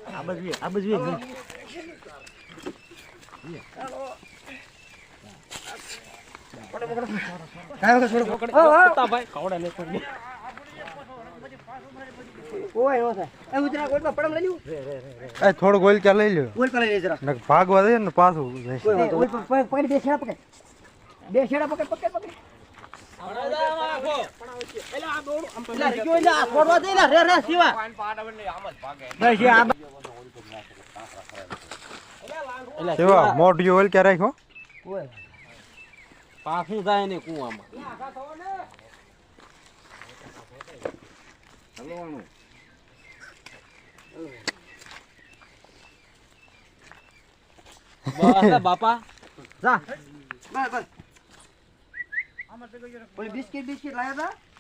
આ બાજુ થોડુંક ઓઇલ ક્યાં લઈ લ્યો ભાગવા દે ને પાછું બે છેડા પકડ મોટી ઓઇલ ક્યાં રાખ્યો પાછું જાય ને કુવામાં બાપા જા બસ બિસ્કિટ લાયા હતા